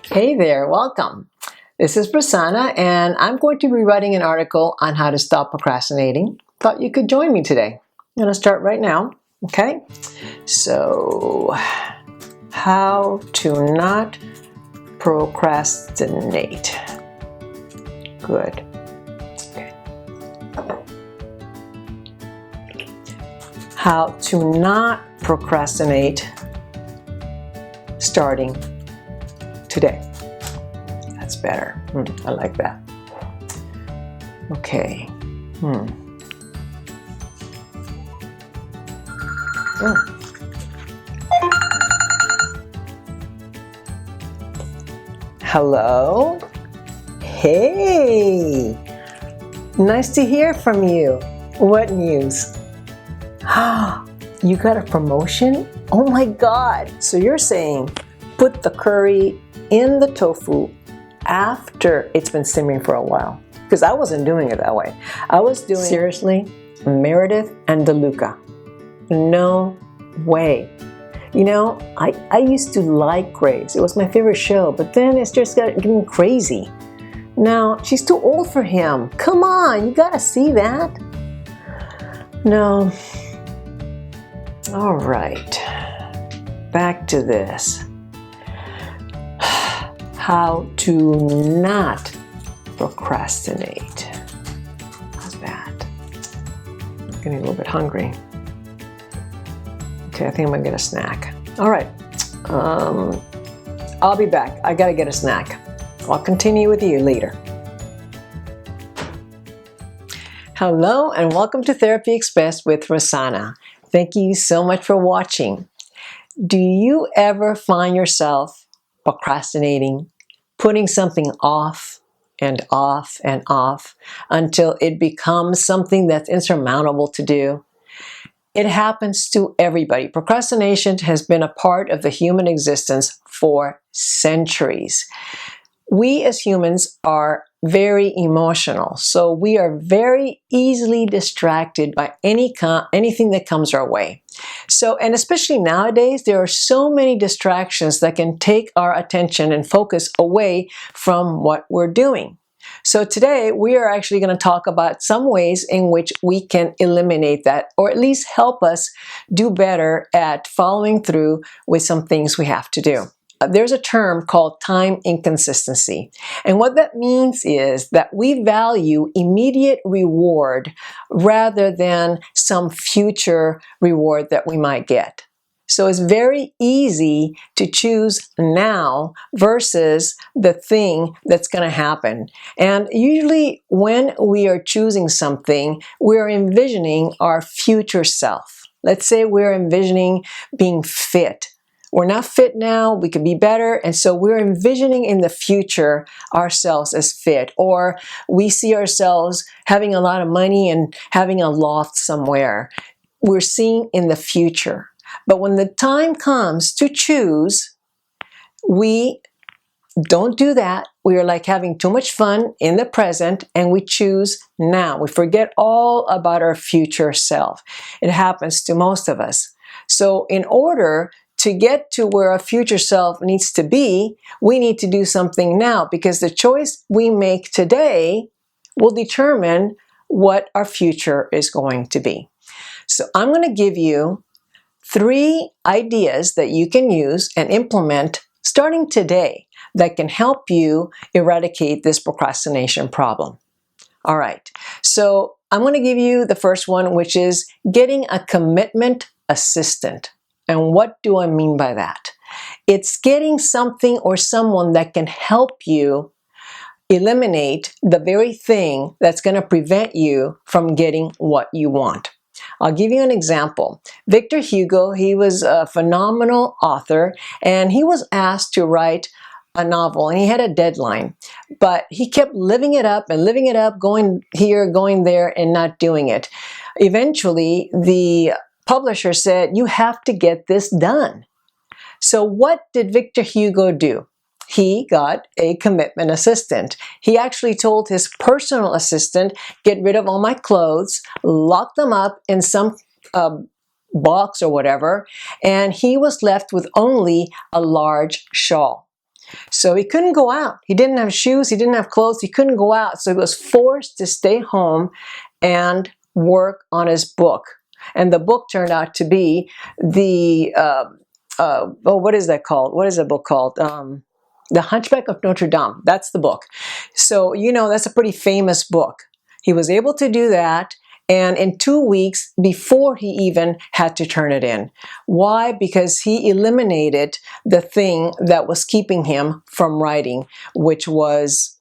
Hey there, welcome. This is Prasanna, and I'm going to be writing an article on how to stop procrastinating. Thought you could join me today. I'm going to start right now, okay? So, how to not procrastinate. Good. Okay. How to not procrastinate starting today. That's better. I like that. Okay. Hello? Hey! Nice to hear from you. What news? You got a promotion? Oh my God! So you're saying put the curry in the tofu after it's been simmering for a while. Because I wasn't doing it that way. I was doing, seriously, Meredith and DeLuca. No way. You know, I used to like Grace. It was my favorite show, but then it's just getting crazy. Now, she's too old for him. Come on, you gotta see that. No. All right. Back to this. How to not procrastinate. How's that? I'm getting a little bit hungry. Okay, I think I'm gonna get a snack. All right, I'll be back. I gotta get a snack. I'll continue with you later. Hello and welcome to Therapy Express with Rosanna. Thank you so much for watching. Do you ever find yourself procrastinating, putting something off and off and off until it becomes something that's insurmountable to do? It happens to everybody. Procrastination has been a part of the human existence for centuries. We as humans are very emotional, so we are very easily distracted by anything that comes our way. So, and especially nowadays, there are so many distractions that can take our attention and focus away from what we're doing. So today we are actually going to talk about some ways in which we can eliminate that, or at least help us do better at following through with some things we have to do. There's a term called time inconsistency. And what that means is that we value immediate reward rather than some future reward that we might get. So it's very easy to choose now versus the thing that's going to happen. And usually when we are choosing something, we're envisioning our future self. Let's say we're envisioning being fit. We're not fit now, we could be better, and so we're envisioning in the future ourselves as fit, or we see ourselves having a lot of money and having a loft somewhere. We're seeing in the future. But when the time comes to choose, we don't do that. We are like having too much fun in the present, and we choose now. We forget all about our future self. It happens to most of us. So in order to get to where our future self needs to be, we need to do something now, because the choice we make today will determine what our future is going to be. So I'm going to give you 3 ideas that you can use and implement starting today that can help you eradicate this procrastination problem. All right, so I'm going to give you the first one, which is getting a commitment assistant. And what do I mean by that? It's getting something or someone that can help you eliminate the very thing that's going to prevent you from getting what you want. I'll give you an example. Victor Hugo, he was a phenomenal author, and he was asked to write a novel, and he had a deadline, but he kept living it up, going here, going there, and not doing it. Eventually, the publisher said, you have to get this done. So what did Victor Hugo do? He got a commitment assistant. He actually told his personal assistant, get rid of all my clothes, lock them up in some box or whatever, and he was left with only a large shawl. So he couldn't go out. He didn't have shoes, he didn't have clothes, he couldn't go out. So he was forced to stay home and work on his book. And the book turned out to be the, what is that called? What is the book called? The Hunchback of Notre Dame. That's the book. So, you know, that's a pretty famous book. He was able to do that, and in 2 weeks before he even had to turn it in. Why? Because he eliminated the thing that was keeping him from writing, which was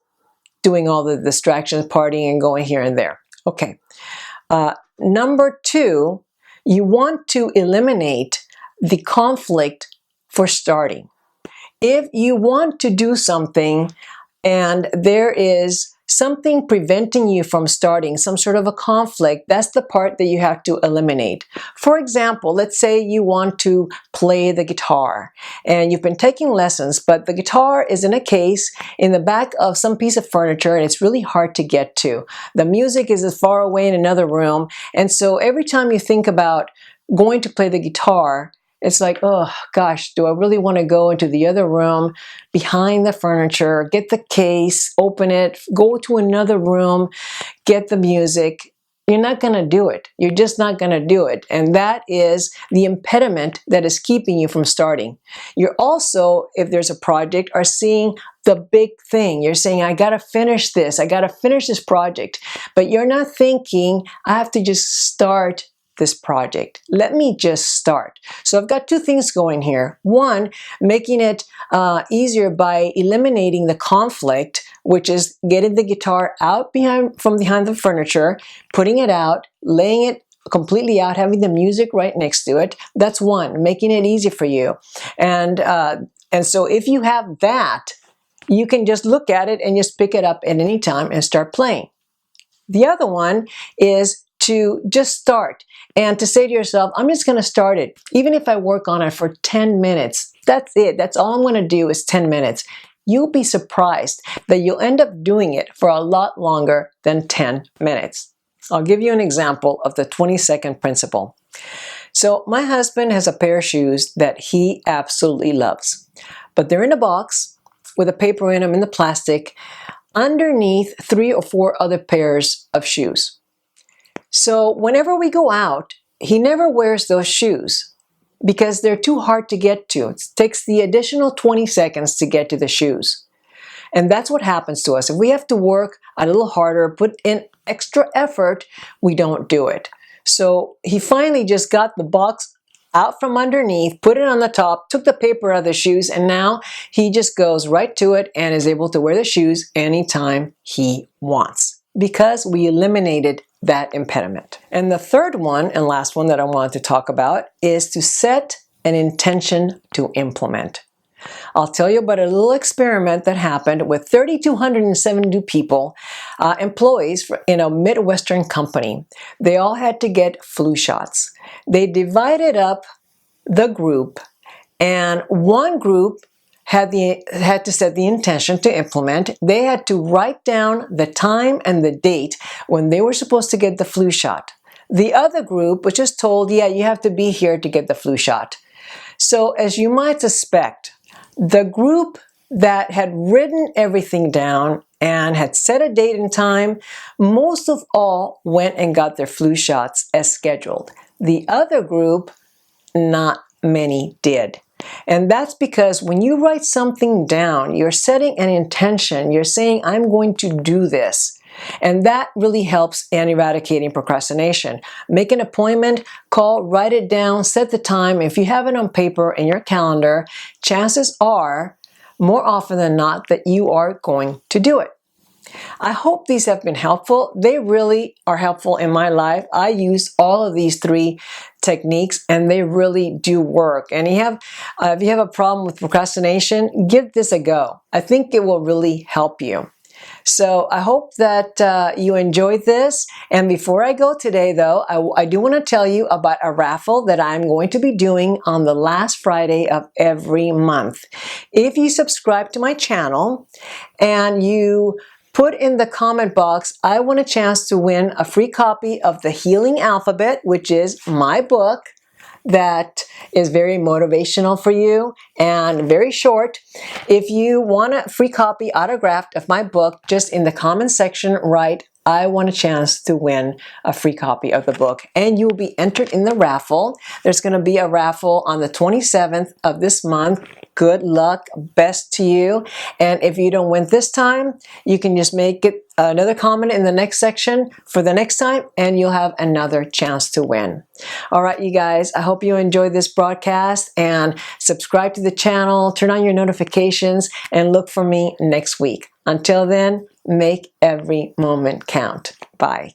doing all the distractions, partying and going here and there. Okay. Number 2, you want to eliminate the conflict for starting. If you want to do something and there is something preventing you from starting, some sort of a conflict, that's the part that you have to eliminate. For example, let's say you want to play the guitar and you've been taking lessons, but the guitar is in a case in the back of some piece of furniture and it's really hard to get to. The music is as far away in another room, and so every time you think about going to play the guitar, it's like, oh gosh, do I really want to go into the other room behind the furniture, get the case, open it, go to another room, get the music? You're not going to do it. You're just not going to do it. And that is the impediment that is keeping you from starting. You're also, if there's a project, are seeing the big thing. You're saying, I got to finish this. I got to finish this project. But you're not thinking, I have to just start this project. Let me just start. So I've got 2 things going here. One, making it easier by eliminating the conflict, which is getting the guitar out from behind the furniture, putting it out, laying it completely out, having the music right next to it. That's one, making it easy for you. And so if you have that, you can just look at it and just pick it up at any time and start playing. The other one is to just start and to say to yourself, I'm just going to start it. Even if I work on it for 10 minutes, that's it. That's all I'm going to do is 10 minutes. You'll be surprised that you'll end up doing it for a lot longer than 10 minutes. I'll give you an example of the 20-second principle. So my husband has a pair of shoes that he absolutely loves, but they're in a box with a paper in them in the plastic underneath 3 or 4 other pairs of shoes. So whenever we go out, he never wears those shoes because they're too hard to get to. It takes the additional 20 seconds to get to the shoes. And that's what happens to us. If we have to work a little harder, put in extra effort, we don't do it. So he finally just got the box out from underneath, put it on the top, took the paper out of the shoes, and now he just goes right to it and is able to wear the shoes anytime he wants because we eliminated that impediment. And the third one and last one that I wanted to talk about is to set an intention to implement. I'll tell you about a little experiment that happened with 3,272 people, employees in a Midwestern company. They all had to get flu shots. They divided up the group, and one group had to set the intention to implement. They had to write down the time and the date when they were supposed to get the flu shot. The other group was just told, yeah, you have to be here to get the flu shot. So as you might suspect, the group that had written everything down and had set a date and time, most of all went and got their flu shots as scheduled. The other group, not many did. And that's because when you write something down, you're setting an intention. You're saying, I'm going to do this. And that really helps in eradicating procrastination. Make an appointment, call, write it down, set the time. If you have it on paper in your calendar, chances are, more often than not, that you are going to do it. I hope these have been helpful. They really are helpful in my life. I use all of these 3 techniques and they really do work. And if you have a problem with procrastination, give this a go. I think it will really help you. So I hope that you enjoyed this. And before I go today, though, I do want to tell you about a raffle that I'm going to be doing on the last Friday of every month. If you subscribe to my channel and you Put in the comment box, I want a chance to win a free copy of The Healing Alphabet, which is my book that is very motivational for you and very short. If you want a free copy autographed of my book, just in the comment section write, I want a chance to win a free copy of the book, and you will be entered in the raffle. There's going to be a raffle on the 27th of this month. Good luck, best to you. And if you don't win this time, you can just make it another comment in the next section for the next time, and you'll have another chance to win. All right, you guys, I hope you enjoyed this broadcast, and subscribe to the channel, turn on your notifications, and look for me next week. Until then, make every moment count. Bye.